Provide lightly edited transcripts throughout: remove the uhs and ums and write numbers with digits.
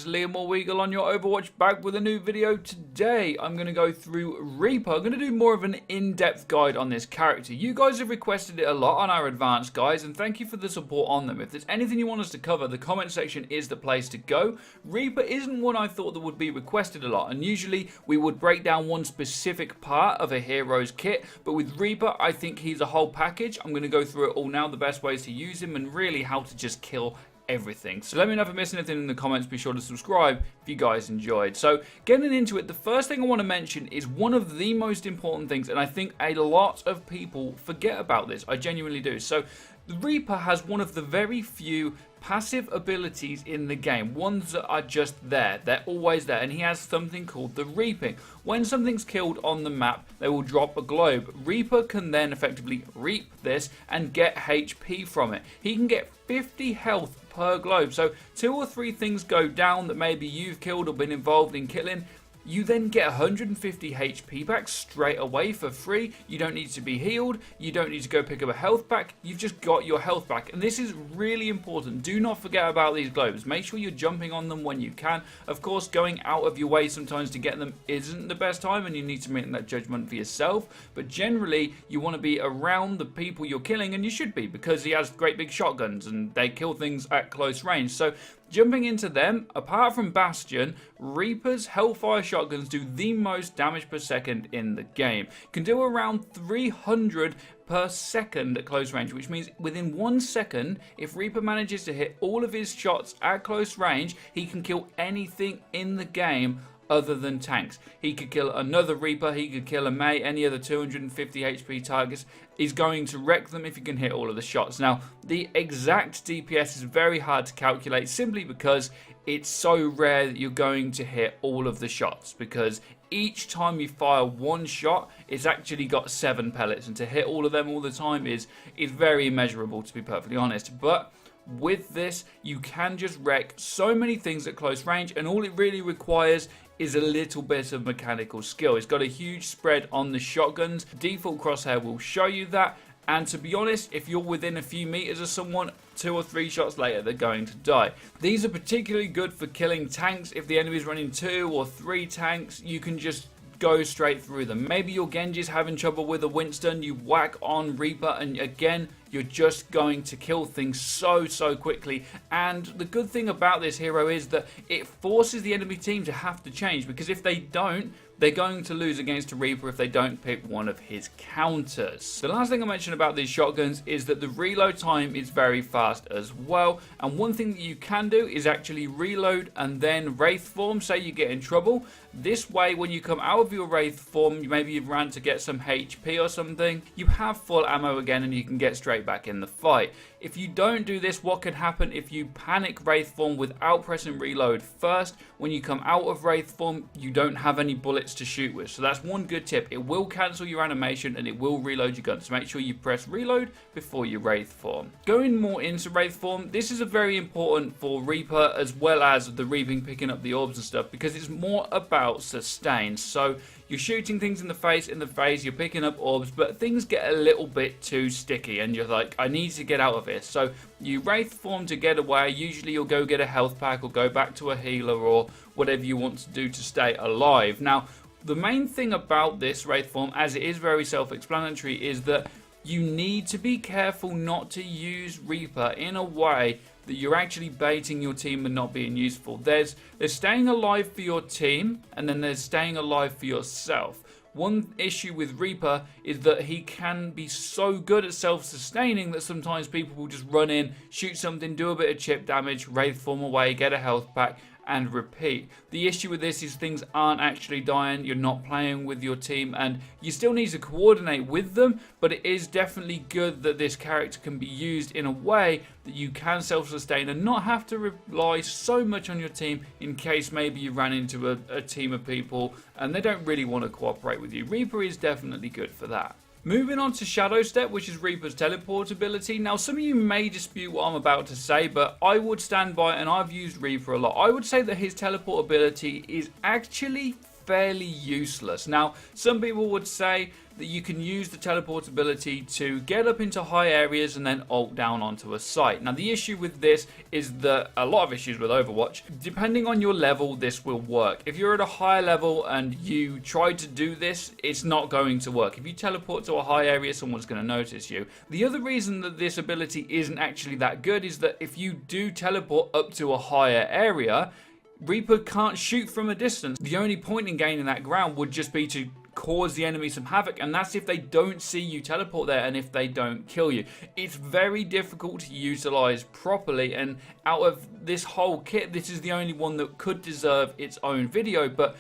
it's Liam or Weagle on your Overwatch, back with a new video. Today I'm going to go through Reaper. I'm going to do more of an in-depth guide on this character. You guys have requested it a lot on our advanced guides, and thank you for the support on them. If there's anything you want us to cover, the comment section is the place to go. Reaper isn't one I thought that would be requested a lot, and usually we would break down one specific part of a hero's kit, but with Reaper I think he's a whole package. I'm going to go through it all now, the best ways to use him, and really how to just kill everything. So let me know if I missed anything in the comments. Be sure to subscribe if you guys enjoyed. So getting into it, the first thing I want to mention is one of the most important things, and I think a lot of people forget about this. I genuinely do. So the Reaper has one of the very few passive abilities in the game, ones that are just there. They're always there, and he has something called the reaping. When something's killed on the map, they will drop a globe. Reaper can then effectively reap this and get HP from it. He can get 50 health per globe, so 2 or 3 things go down that maybe you've killed or been involved in killing. You then get 150 HP back straight away for free. You don't need to be healed. You don't need to go pick up a health pack. You've just got your health back. And this is really important. Do not forget about these globes. Make sure you're jumping on them when you can. Of course, going out of your way sometimes to get them isn't the best time, and you need to make that judgment for yourself. But generally, you want to be around the people you're killing, and you should be, because he has great big shotguns and they kill things at close range. So jumping into them, apart from Bastion, Reaper's Hellfire shotguns do the most damage per second in the game. Can do around 300 per second at close range, which means within 1 second, if Reaper manages to hit all of his shots at close range, he can kill anything in the game other than tanks. He could kill another Reaper, he could kill a Mei, any other 250 HP targets. He's going to wreck them if he can hit all of the shots. Now, the exact DPS is very hard to calculate simply because it's so rare that you're going to hit all of the shots, because each time you fire one shot, it's actually got 7 pellets, and to hit all of them all the time is very immeasurable, to be perfectly honest. But with this, you can just wreck so many things at close range, and all it really requires is a little bit of mechanical skill. It's got a huge spread on the shotguns. Default crosshair will show you that, and to be honest, if you're within a few meters of someone, 2 or 3 shots later, they're going to die. These are particularly good for killing tanks. If the enemy's running 2 or 3 tanks, you can just go straight through them. Maybe your Genji's having trouble with a Winston, you whack on Reaper, and again, you're just going to kill things so quickly. And the good thing about this hero is that it forces the enemy team to have to change, because if they don't, they're going to lose against a Reaper if they don't pick one of his counters. The last thing I mentioned about these shotguns is that the reload time is very fast as well. And one thing that you can do is actually reload and then Wraith form. Say you get in trouble. This way, when you come out of your Wraith form, maybe you've ran to get some HP or something, you have full ammo again and you can get straight back in the fight. If you don't do this, what could happen if you panic Wraith form without pressing reload first? When you come out of Wraith form, you don't have any bullets to shoot with. So that's one good tip. It will cancel your animation and it will reload your gun. So make sure you press reload before you Wraith form. Going more into Wraith form, this is a very important for Reaper as well as the reaping, picking up the orbs and stuff, because it's more about sustain. So you're shooting things in the face, you're picking up orbs, but things get a little bit too sticky and you're like, I need to get out of this. So you Wraith form to get away. Usually you'll go get a health pack or go back to a healer or whatever you want to do to stay alive. Now, the main thing about this Wraith form, as it is very self-explanatory, is that you need to be careful not to use Reaper in a way that you're actually baiting your team and not being useful. There's staying alive for your team, and then there's staying alive for yourself. One issue with Reaper is that he can be so good at self-sustaining that sometimes people will just run in, shoot something, do a bit of chip damage, Wraith form away, get a health pack, and repeat. The issue with this is things aren't actually dying, you're not playing with your team, and you still need to coordinate with them, but it is definitely good that this character can be used in a way that you can self-sustain and not have to rely so much on your team in case maybe you ran into a team of people and they don't really want to cooperate with you. Reaper is definitely good for that. Moving on to Shadow Step, which is Reaper's teleport ability. Now, some of you may dispute what I'm about to say, but I would stand by, and I've used Reaper a lot. I would say that his teleport ability is actually fairly useless. Now, some people would say that you can use the teleportability to get up into high areas and then ult down onto a site. Now, the issue with this is that a lot of issues with Overwatch, depending on your level, this will work. If you're at a higher level and you try to do this, it's not going to work. If you teleport to a high area, someone's going to notice you. The other reason that this ability isn't actually that good is that if you do teleport up to a higher area, Reaper can't shoot from a distance. The only point in gaining that ground would just be to cause the enemy some havoc, and that's if they don't see you teleport there and if they don't kill you. It's very difficult to utilize properly, and out of this whole kit, this is the only one that could deserve its own video, but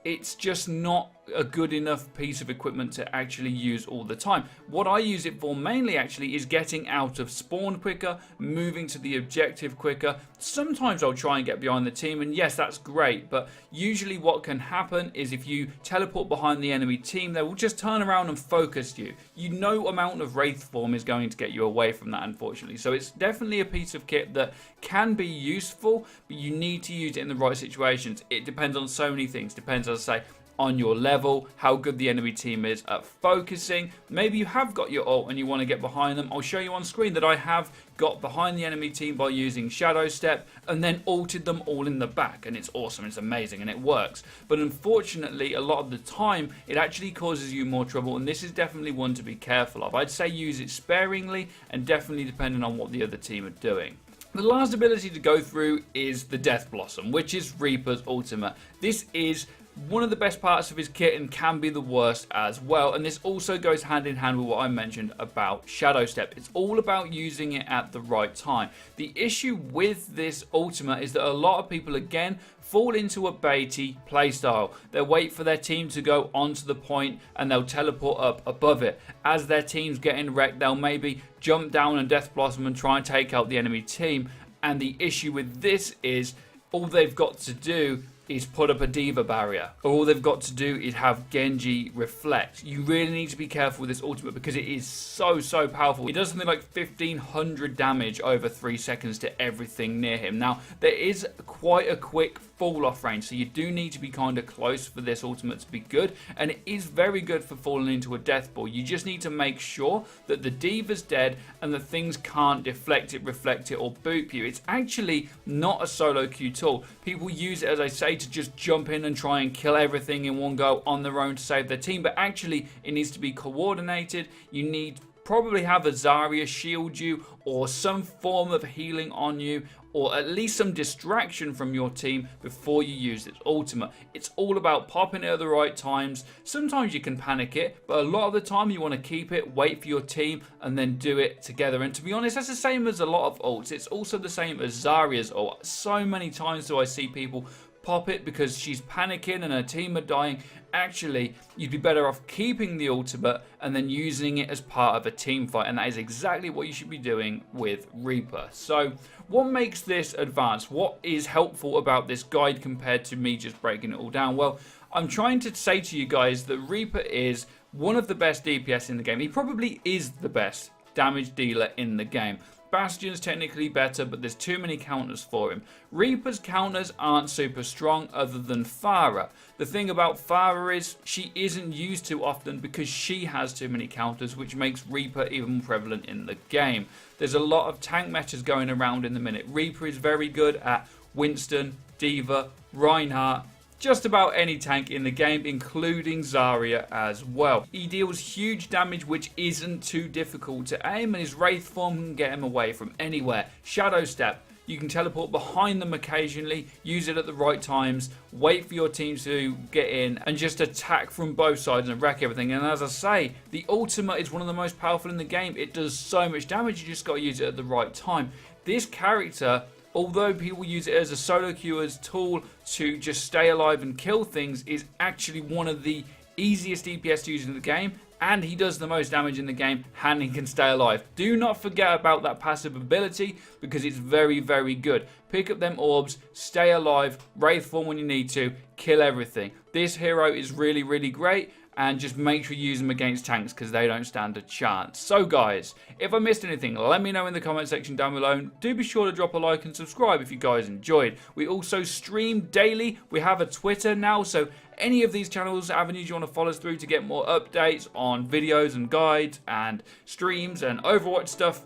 it's just not a good enough piece of equipment to actually use all the time. What I use it for mainly actually is getting out of spawn quicker, moving to the objective quicker. Sometimes I'll try and get behind the team, and yes, that's great, but usually what can happen is if you teleport behind the enemy team, they will just turn around and focus you. No amount of Wraith form is going to get you away from that, unfortunately. So it's definitely a piece of kit that can be useful, but you need to use it in the right situations. It depends on so many things. Depends, as I say, on your level, how good the enemy team is at focusing. Maybe you have got your ult and you want to get behind them. I'll show you on screen that I have got behind the enemy team by using Shadow Step and then ulted them all in the back, and it's awesome, it's amazing, and it works. But unfortunately, a lot of the time, it actually causes you more trouble, and this is definitely one to be careful of. I'd say use it sparingly and definitely depending on what the other team are doing. The last ability to go through is the Death Blossom, which is Reaper's ultimate. This is one of the best parts of his kit and can be the worst as well, and this also goes hand in hand with what I mentioned about Shadow Step. It's all about using it at the right time. The issue with this ultimate is that a lot of people again fall into a baity playstyle. They'll wait for their team to go onto the point and they'll teleport up above it. As their team's getting wrecked, they'll maybe jump down and Death Blossom and try and take out the enemy team, and the issue with this is all they've got to do is put up a Diva barrier. All they've got to do is have Genji reflect. You really need to be careful with this ultimate because it is so powerful. It does something like 1500 damage over 3 seconds to everything near him. Now, there is quite a quick fall off range, so you do need to be kind of close for this ultimate to be good, and it is very good for falling into a death ball. You just need to make sure that the Diva's dead and that things can't deflect it, reflect it, or boop you. It's actually not a solo queue tool. People use it, as I say, to just jump in and try and kill everything in one go on their own to save their team, but actually it needs to be coordinated. You need probably have a Zarya shield you or some form of healing on you, or at least some distraction from your team before you use its ultimate. It's all about popping it at the right times. Sometimes you can panic it, but a lot of the time you want to keep it, wait for your team, and then do it together. And to be honest, that's the same as a lot of ults. It's also the same as Zarya's ult. So many times do I see people pop it because she's panicking and her team are dying. Actually, you'd be better off keeping the ultimate and then using it as part of a team fight, and that is exactly what you should be doing with Reaper. So what makes this advanced? What is helpful about this guide compared to me just breaking it all down? Well, I'm trying to say to you guys that Reaper is one of the best DPS in the game. He probably is the best damage dealer in the game. Bastion's technically better, but there's too many counters for him. Reaper's counters aren't super strong other than Pharah. The thing about Pharah is she isn't used too often because she has too many counters, which makes Reaper even more prevalent in the game. There's a lot of tank metas going around in the minute. Reaper is very good at Winston, Diva, Reinhardt, just about any tank in the game, including Zarya as well. He deals huge damage, which isn't too difficult to aim, and his Wraith form can get him away from anywhere. Shadow Step, you can teleport behind them occasionally, use it at the right times, wait for your team to get in, and just attack from both sides and wreck everything. And as I say, the ultimate is one of the most powerful in the game. It does so much damage, you just got to use it at the right time. This character, although people use it as a solo queuer's tool to just stay alive and kill things, is actually one of the easiest DPS to use in the game, and he does the most damage in the game, and he can stay alive. Do not forget about that passive ability because it's very good. Pick up them orbs, stay alive, Wraith form when you need to, kill everything. This hero is really great, and just make sure you use them against tanks because they don't stand a chance. So guys, if I missed anything, let me know in the comment section down below. Do be sure to drop a like and subscribe if you guys enjoyed. We also stream daily. We have a Twitter now, so any of these channels, avenues you want to follow us through to get more updates on videos and guides and streams and Overwatch stuff,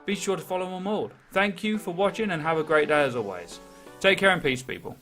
be sure to follow them all. Thank you for watching and have a great day as always. Take care and peace, people.